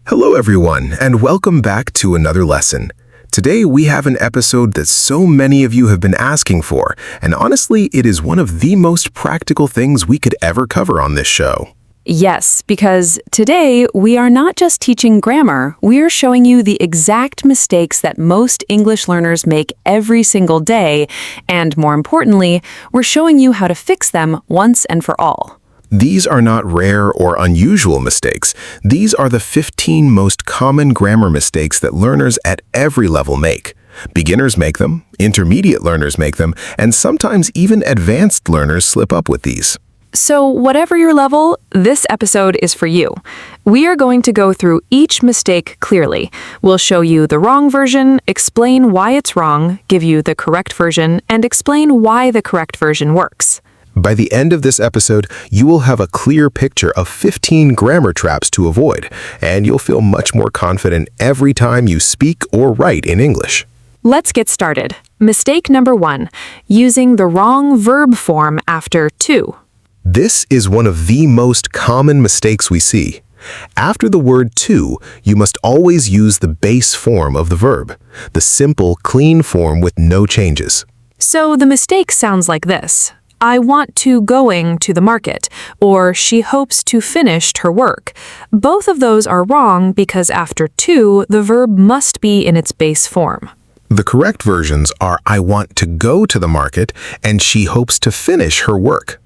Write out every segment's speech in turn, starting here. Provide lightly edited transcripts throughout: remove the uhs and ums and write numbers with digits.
Hello everyone, and welcome back to another lesson. Today we have an episode that so many of you have been asking for, and honestly, it is one of the most practical things we could ever cover on this show. Yes, because today we are not just teaching grammar, we're showing you the exact mistakes that most English learners make every single day, and more importantly, we're showing you how to fix them once and for all. These are not rare or unusual mistakes. These are the 15 most common grammar mistakes that learners at every level make. Beginners make them, intermediate learners make them, and sometimes even advanced learners slip up with these. So whatever your level, this episode is for you. We are going to go through each mistake clearly. We'll show you the wrong version, explain why it's wrong, give you the correct version, and explain why the correct version works. By the end of this episode, you will have a clear picture of 15 grammar traps to avoid, and you'll feel much more confident every time you speak or write in English. Let's get started. Mistake number 1, using the wrong verb form after to. This is one of the most common mistakes we see. After the word to, you must always use the base form of the verb, the simple, clean form with no changes. So the mistake sounds like this. I want to going to the market, or she hopes to finished her work. Both of those are wrong because after to, the verb must be in its base form. The correct versions are I want to go to the market and she hopes to finish her work.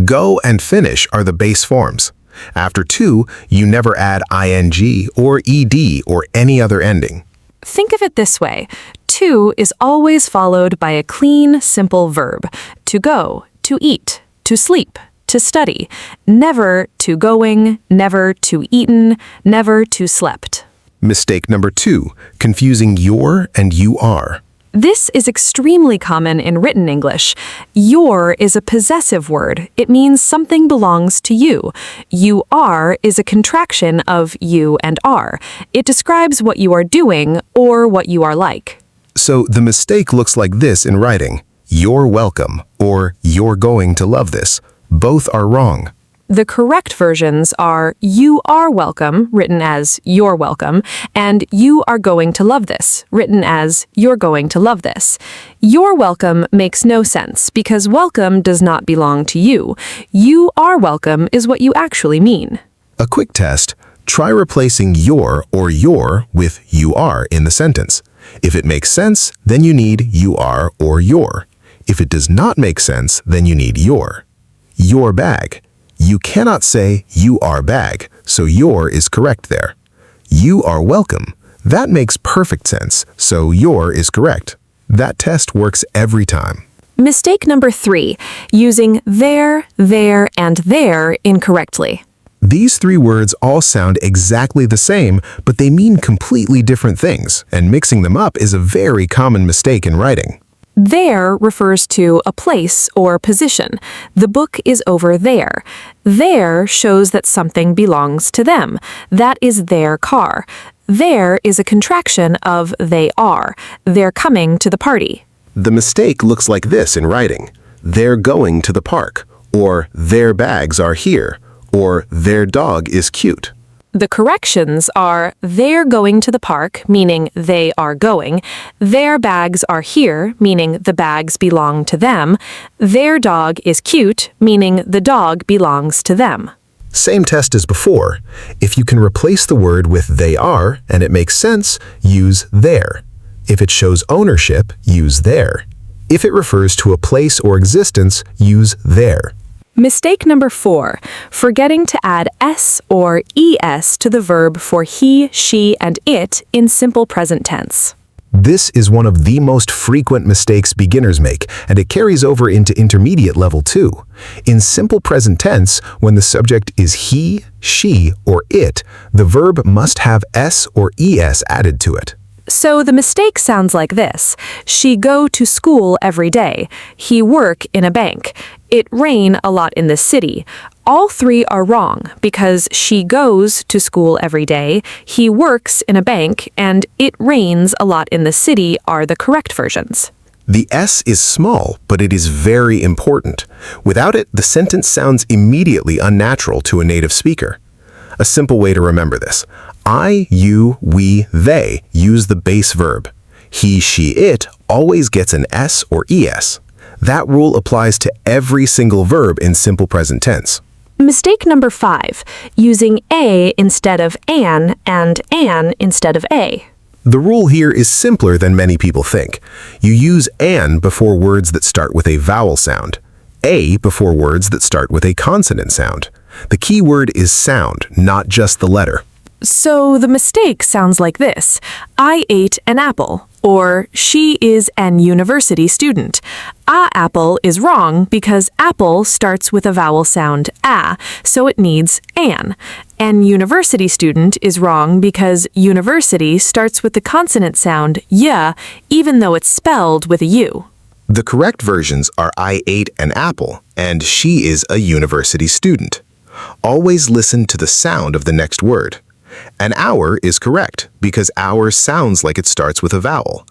Go and finish are the base forms. After to, you never add ing or ed or any other ending. Think of it this way. To is always followed by a clean, simple verb. To go, to eat, to sleep, to study. Never to going, never to eaten, never to slept. Mistake number 2, confusing your and you are. This is extremely common in written English. Your is a possessive word. It means something belongs to you. You are is a contraction of you and are. It describes what you are doing or what you are like. So the mistake looks like this in writing. You're welcome, or you're going to love this. Both are wrong. The correct versions are you are welcome, written as you're welcome, and you are going to love this, written as you're going to love this. You're welcome makes no sense because welcome does not belong to you. You are welcome is what you actually mean. A quick test. Try replacing your or your with you are in the sentence. If it makes sense, then you need you are or your. If it does not make sense, then you need your. Your bag. You cannot say you are bag, so your is correct there. You are welcome. That makes perfect sense, so your is correct. That test works every time. Mistake number 3, using there, and there incorrectly. These 3 words all sound exactly the same, but they mean completely different things, and mixing them up is a very common mistake in writing. There refers to a place or position. The book is over there. There shows that something belongs to them. That is their car. There is a contraction of they are. They're coming to the party. The mistake looks like this in writing. They're going to the park, or their bags are here, or their dog is cute. The corrections are they're going to the park, meaning they are going. Their bags are here, meaning the bags belong to them. Their dog is cute, meaning the dog belongs to them. Same test as before. If you can replace the word with they are, and it makes sense, use their. If it shows ownership, use their. If it refers to a place or existence, use their. Mistake number 4, forgetting to add s or es to the verb for he, she, and it in simple present tense. This is one of the most frequent mistakes beginners make, and it carries over into intermediate level too. In simple present tense, when the subject is he, she, or it, the verb must have s or es added to it. So the mistake sounds like this. She go to school every day. He work in a bank. It rain a lot in the city. All 3 are wrong because she goes to school every day, he works in a bank, and it rains a lot in the city are the correct versions. The S is small, but it is very important. Without it, the sentence sounds immediately unnatural to a native speaker. A simple way to remember this. I, you, we, they use the base verb. He, she, it always gets an S or ES. That rule applies to every single verb in simple present tense. Mistake number 5, using a instead of an and an instead of a. The rule here is simpler than many people think. You use an before words that start with a vowel sound, a before words that start with a consonant sound. The key word is sound, not just the letter. So the mistake sounds like this: I ate an apple, or she is an university student. A apple is wrong because apple starts with a vowel sound a, so it needs an. An university student is wrong because university starts with the consonant sound y, even though it's spelled with a u. The correct versions are I ate an apple and she is a university student. Always listen to the sound of the next word. An hour is correct because hour sounds like it starts with a vowel.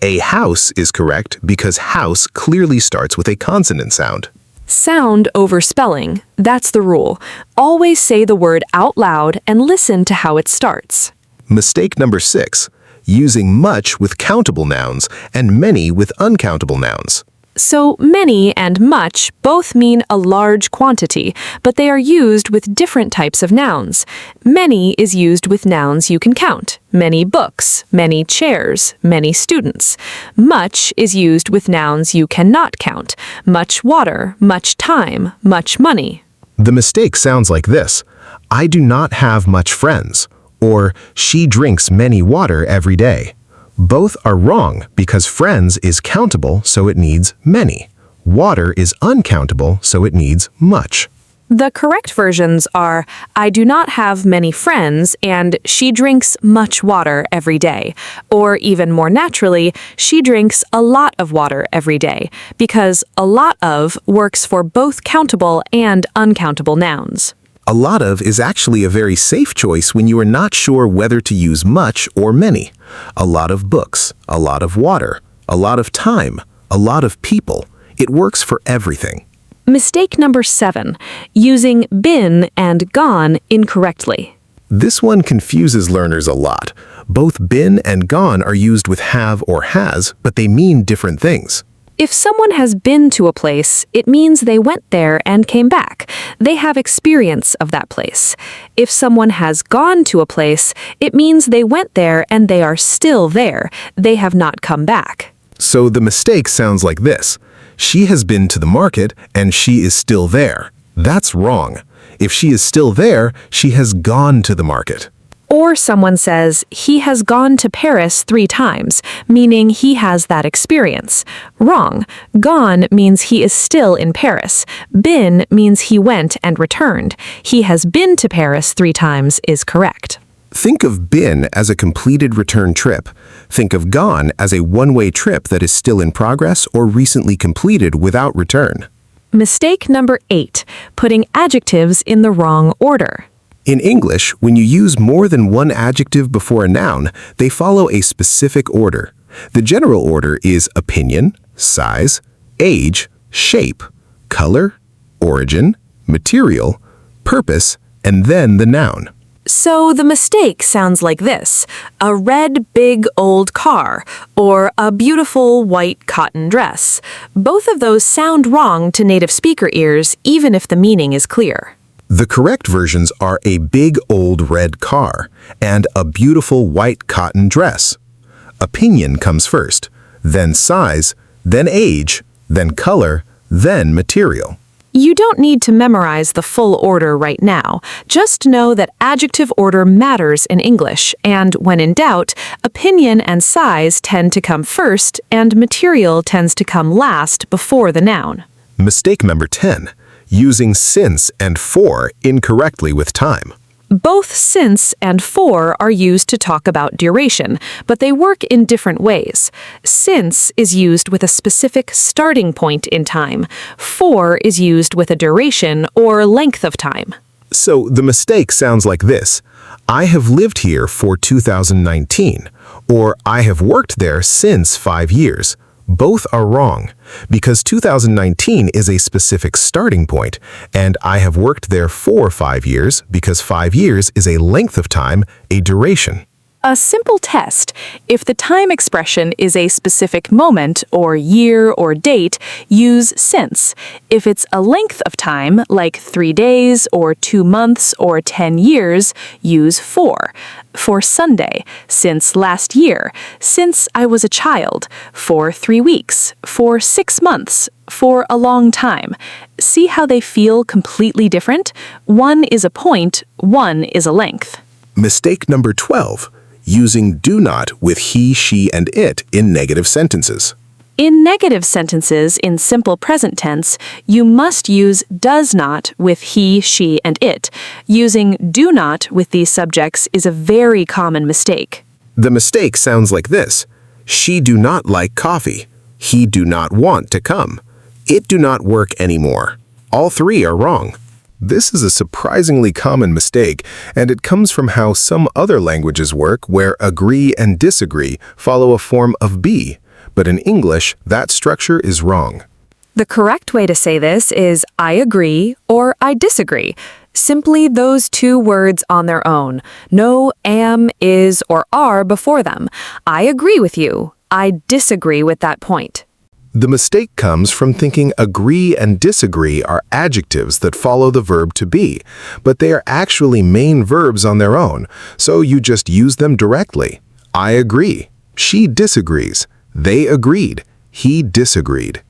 A house is correct because house clearly starts with a consonant sound. Sound over spelling, that's the rule. Always say the word out loud and listen to how it starts. Mistake number 6, using much with countable nouns and many with uncountable nouns. So many and much both mean a large quantity, but they are used with different types of nouns. Many is used with nouns you can count: many books, many chairs, many students. Much is used with nouns you cannot count: much water, much time, much money. The mistake sounds like this: I do not have much friends, or she drinks many water every day. Both are wrong because friends is countable, so it needs many. Water is uncountable, so it needs much. The correct versions are I do not have many friends and she drinks much water every day. Or even more naturally, she drinks a lot of water every day, because a lot of works for both countable and uncountable nouns. A lot of is actually a very safe choice when you are not sure whether to use much or many. A lot of books, a lot of water, a lot of time, a lot of people. It works for everything. Mistake number 7, using been and gone incorrectly. This one confuses learners a lot. Both been and gone are used with have or has, but they mean different things. If someone has been to a place, it means they went there and came back. They have experience of that place. If someone has gone to a place, it means they went there and they are still there. They have not come back. So the mistake sounds like this: she has been to the market and she is still there. That's wrong. If she is still there, she has gone to the market. Or someone says, he has gone to Paris 3 times, meaning he has that experience. Wrong. Gone means he is still in Paris. Been means he went and returned. He has been to Paris 3 times is correct. Think of been as a completed return trip. Think of gone as a one-way trip that is still in progress or recently completed without return. Mistake number 8, putting adjectives in the wrong order. In English, when you use more than one adjective before a noun, they follow a specific order. The general order is opinion, size, age, shape, color, origin, material, purpose, and then the noun. So the mistake sounds like this: a red big old car, or a beautiful white cotton dress. Both of those sound wrong to native speaker ears, even if the meaning is clear. The correct versions are a big old red car and a beautiful white cotton dress. Opinion comes first, then size, then age, then color, then material. You don't need to memorize the full order right now. Just know that adjective order matters in English, and when in doubt, opinion and size tend to come first, and material tends to come last before the noun. Mistake number 10. Using since and for incorrectly with time. Both since and for are used to talk about duration, but they work in different ways. Since is used with a specific starting point in time. For is used with a duration or length of time. So the mistake sounds like this: I have lived here for 2019, or I have worked there since 5 years, Both are wrong, because 2019 is a specific starting point, and I have worked there for 5 years because 5 years is a length of time, a duration. A simple test. If the time expression is a specific moment or year or date, use since. If it's a length of time, like 3 days or 2 months or 10 years, use for. For Sunday, since last year, since I was a child, for 3 weeks, for 6 months, for a long time. See how they feel completely different? One is a point, one is a length. Mistake number 12. Using do not with he, she, and it in negative sentences. In negative sentences in simple present tense, you must use does not with he, she, and it. Using do not with these subjects is a very common mistake. The mistake sounds like this. She do not like coffee. He do not want to come. It do not work anymore. All three are wrong. This is a surprisingly common mistake, and it comes from how some other languages work where agree and disagree follow a form of be, but in English, that structure is wrong. The correct way to say this is I agree or I disagree. Simply those two words on their own. No am, is, or are before them. I agree with you. I disagree with that point. The mistake comes from thinking agree and disagree are adjectives that follow the verb to be, but they are actually main verbs on their own, so you just use them directly. I agree. She disagrees. They agreed. He disagreed.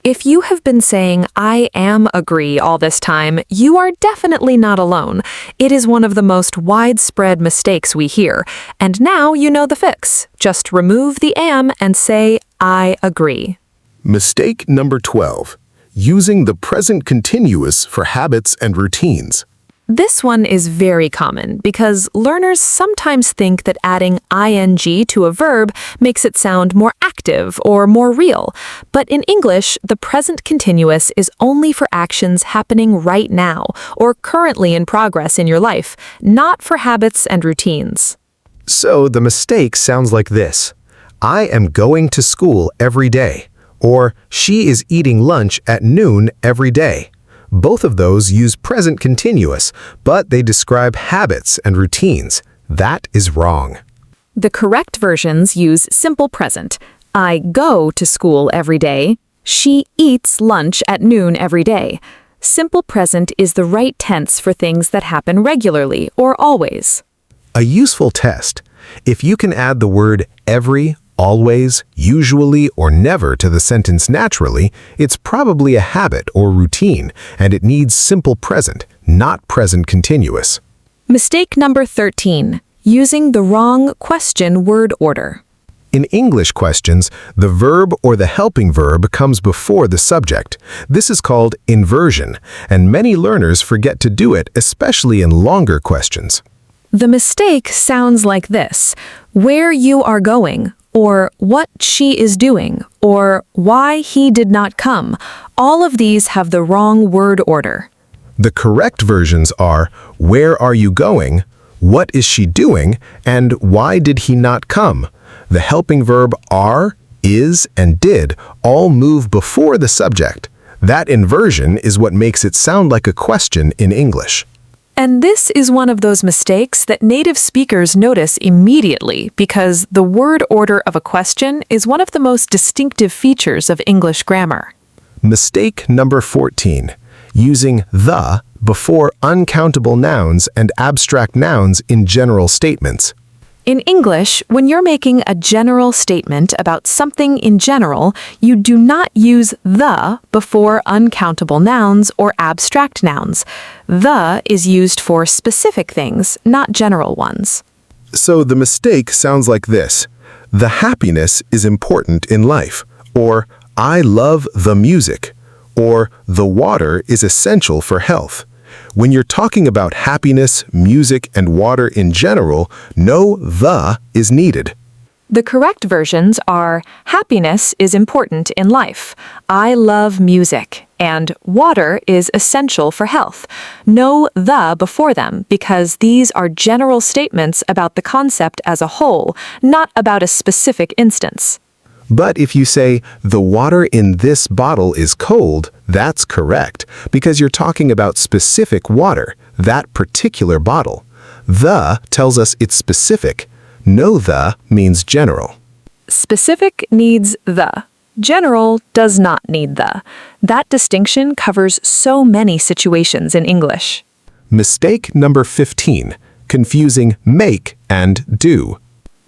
If you have been saying I am agree all this time, you are definitely not alone. It is one of the most widespread mistakes we hear, and now you know the fix. Just remove the am and say I agree. Mistake number 12. Using the present continuous for habits and routines. This one is very common because learners sometimes think that adding ing to a verb makes it sound more active or more real. But in English, the present continuous is only for actions happening right now or currently in progress in your life, not for habits and routines. So the mistake sounds like this. I am going to school every day. Or she is eating lunch at noon every day. Both of those use present continuous, but they describe habits and routines. That is wrong. The correct versions use simple present. I go to school every day. She eats lunch at noon every day. Simple present is the right tense for things that happen regularly or always. A useful test. If you can add the word every, always, usually, or never to the sentence naturally, it's probably a habit or routine, and it needs simple present, not present continuous. Mistake number 13. Using the wrong question word order. In English questions, the verb or the helping verb comes before the subject. This is called inversion, and many learners forget to do it, especially in longer questions. The mistake sounds like this: where you are going, or what she is doing, or why he did not come. All of these have the wrong word order. The correct versions are where are you going, what is she doing, and why did he not come. The helping verb are, is, and did all move before the subject. That inversion is what makes it sound like a question in English. And this is one of those mistakes that native speakers notice immediately because the word order of a question is one of the most distinctive features of English grammar. Mistake number 14. Using the before uncountable nouns and abstract nouns in general statements. In English, when you're making a general statement about something in general, you do not use the before uncountable nouns or abstract nouns. The is used for specific things, not general ones. So the mistake sounds like this. The happiness is important in life, or I love the music, or the water is essential for health. When you're talking about happiness, music, and water in general, no the is needed. The correct versions are happiness is important in life, I love music, and water is essential for health. No the before them because these are general statements about the concept as a whole, not about a specific instance. But if you say, the water in this bottle is cold, that's correct, because you're talking about specific water, that particular bottle. The tells us it's specific. No the means general. Specific needs the. General does not need the. That distinction covers so many situations in English. Mistake number 15, confusing make and do.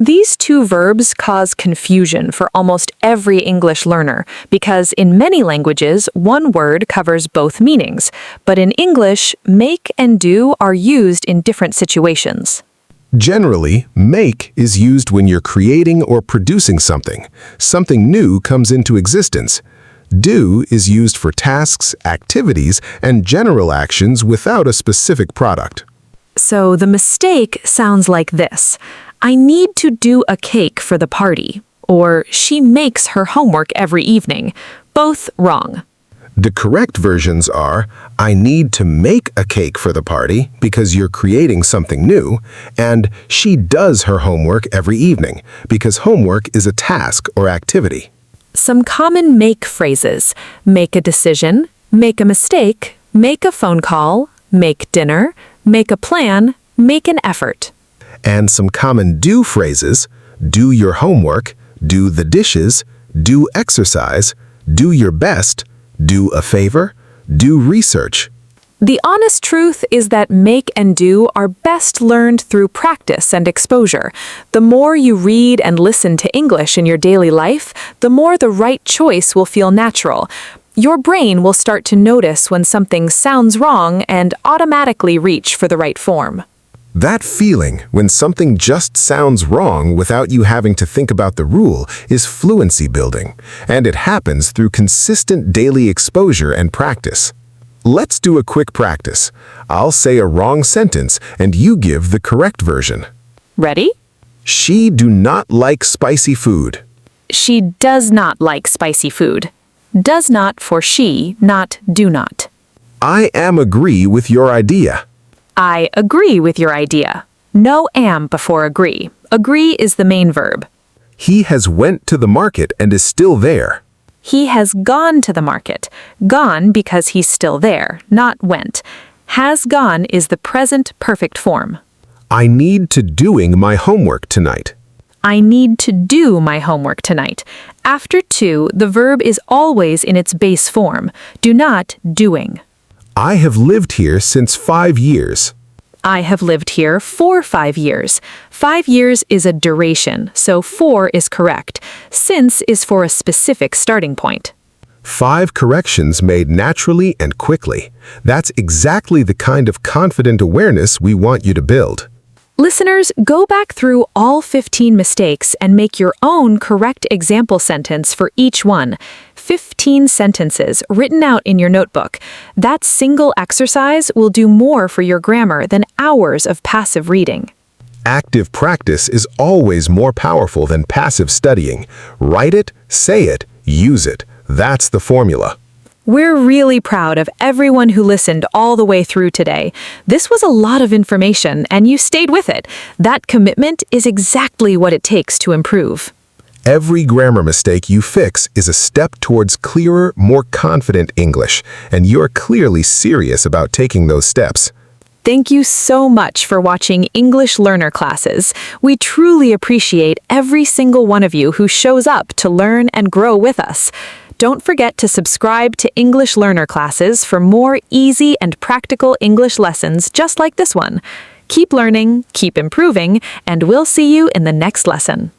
These two verbs cause confusion for almost every English learner because in many languages, one word covers both meanings, but in English, make and do are used in different situations. Generally, make is used when you're creating or producing something. Something new comes into existence. Do is used for tasks, activities, and general actions without a specific product. So the mistake sounds like this. I need to do a cake for the party. Or she makes her homework every evening. Both wrong. The correct versions are, I need to make a cake for the party because you're creating something new, and she does her homework every evening because homework is a task or activity. Some common make phrases: make a decision, make a mistake, make a phone call, make dinner, make a plan, make an effort. And some common do phrases: do your homework, do the dishes, do exercise, do your best, do a favor, do research. The honest truth is that make and do are best learned through practice and exposure. The more you read and listen to English in your daily life, the more the right choice will feel natural. Your brain will start to notice when something sounds wrong and automatically reach for the right form. That feeling when something just sounds wrong without you having to think about the rule is fluency building, and it happens through consistent daily exposure and practice. Let's do a quick practice. I'll say a wrong sentence and you give the correct version. Ready? She do not like spicy food. She does not like spicy food. Does not for she, not do not. I am agree with your idea. I agree with your idea. No am before agree. Agree is the main verb. He has went to the market and is still there. He has gone to the market. Gone because he's still there, not went. Has gone is the present perfect form. I need to doing my homework tonight. I need to do my homework tonight. After to, the verb is always in its base form. Do not doing. I have lived here since 5 years. I have lived here for 5 years. 5 years is a duration, so for is correct. Since is for a specific starting point. 5 corrections made naturally and quickly. That's exactly the kind of confident awareness we want you to build. Listeners, go back through all 15 mistakes and make your own correct example sentence for each one. 15 sentences written out in your notebook. That single exercise will do more for your grammar than hours of passive reading. Active practice is always more powerful than passive studying. Write it, say it, use it. That's the formula. We're really proud of everyone who listened all the way through today. This was a lot of information, and you stayed with it. That commitment is exactly what it takes to improve. Every grammar mistake you fix is a step towards clearer, more confident English, and you're clearly serious about taking those steps. Thank you so much for watching English Learner Classes. We truly appreciate every single one of you who shows up to learn and grow with us. Don't forget to subscribe to English Learner Classes for more easy and practical English lessons just like this one. Keep learning, keep improving, and we'll see you in the next lesson.